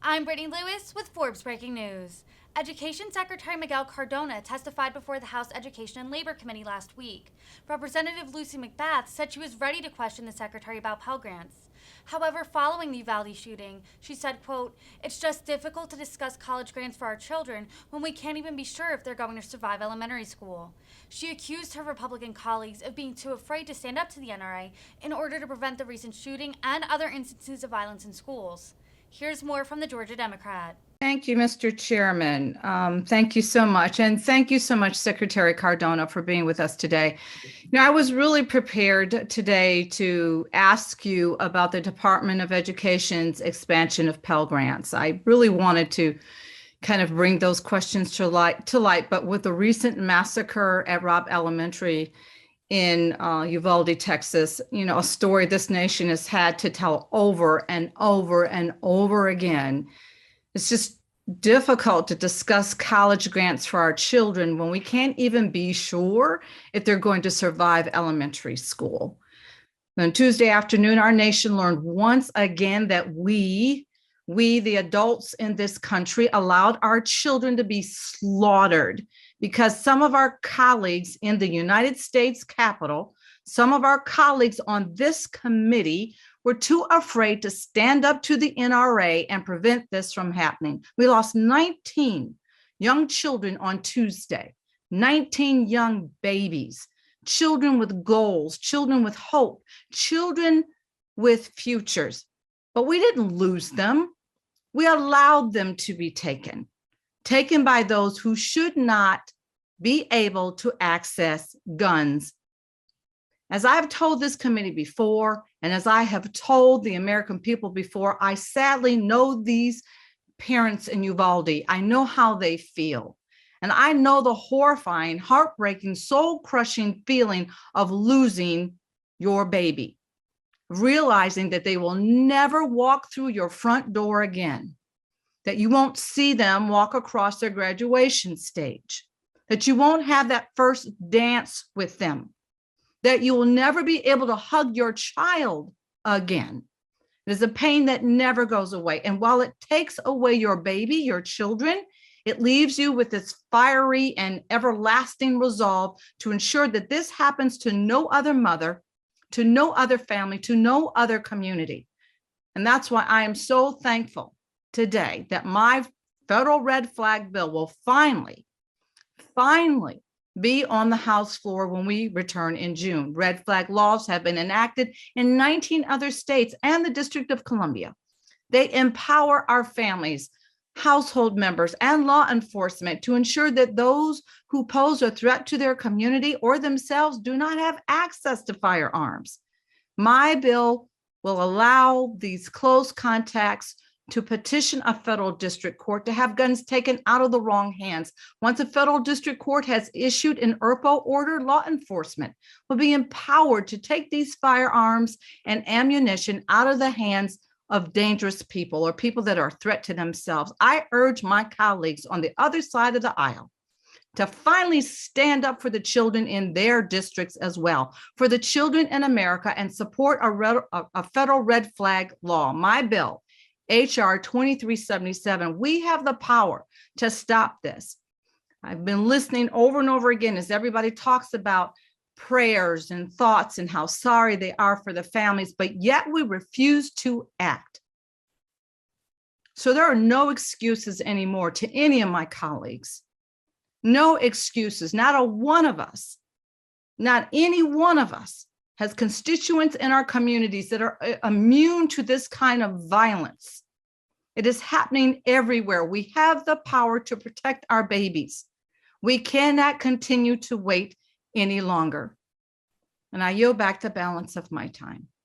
I'm Brittany Lewis with Forbes Breaking News. Education Secretary Miguel Cardona testified before the House Education and Labor Committee last week. Representative Lucy McBath said she was ready to question the secretary about Pell Grants. However, following the Uvalde shooting, she said, quote, "It's just difficult to discuss college grants for our children when we can't even be sure if they're going to survive elementary school." She accused her Republican colleagues of being too afraid to stand up to the NRA in order to prevent the recent shooting and other instances of violence in schools. Here's more from the Georgia Democrat. Thank you, Mr. Chairman. Thank you so much. And thank you so much, Secretary Cardona, for being with us today. I was really prepared today to ask you about the Department of Education's expansion of Pell Grants. I really wanted to kind of bring those questions to light, but with the recent massacre at Robb Elementary in Uvalde, Texas, a story this nation has had to tell over and over and over again. It's just difficult to discuss college grants for our children when we can't even be sure if they're going to survive elementary school. On Tuesday afternoon, our nation learned once again that we, the adults in this country, allowed our children to be slaughtered because some of our colleagues in the United States Capitol, some of our colleagues on this committee were too afraid to stand up to the NRA and prevent this from happening. We lost 19 young children on Tuesday, 19 young babies, children with goals, children with hope, children with futures. But we didn't lose them. We allowed them to be taken by those who should not be able to access guns. As I've told this committee before, and as I have told the American people before, I sadly know these parents in Uvalde. I know how they feel. And I know the horrifying, heartbreaking, soul-crushing feeling of losing your baby, realizing that they will never walk through your front door again, that you won't see them walk across their graduation stage, that you won't have that first dance with them, that you will never be able to hug your child again. It is a pain that never goes away. And while it takes away your baby, your children, it leaves you with this fiery and everlasting resolve to ensure that this happens to no other mother, to no other family, to no other community. And that's why I am so thankful today that my federal red flag bill will finally be on the House floor when we return in June. Red flag laws have been enacted in 19 other states and the District of Columbia. They empower our families, household members, and law enforcement to ensure that those who pose a threat to their community or themselves do not have access to firearms. My bill will allow these close contacts to petition a federal district court to have guns taken out of the wrong hands. Once a federal district court has issued an ERPO order, law enforcement will be empowered to take these firearms and ammunition out of the hands of dangerous people or people that are a threat to themselves. I urge my colleagues on the other side of the aisle to finally stand up for the children in their districts as well, for the children in America, and support a federal red flag law. My bill, HR 2377, we have the power to stop this. I've been listening over and over again as everybody talks about prayers and thoughts and how sorry they are for the families, but yet we refuse to act. So there are no excuses anymore to any of my colleagues. No excuses. Not a one of us, not any one of us has constituents in our communities that are immune to this kind of violence. It is happening everywhere. We have the power to protect our babies. We cannot continue to wait any longer. And I yield back the balance of my time.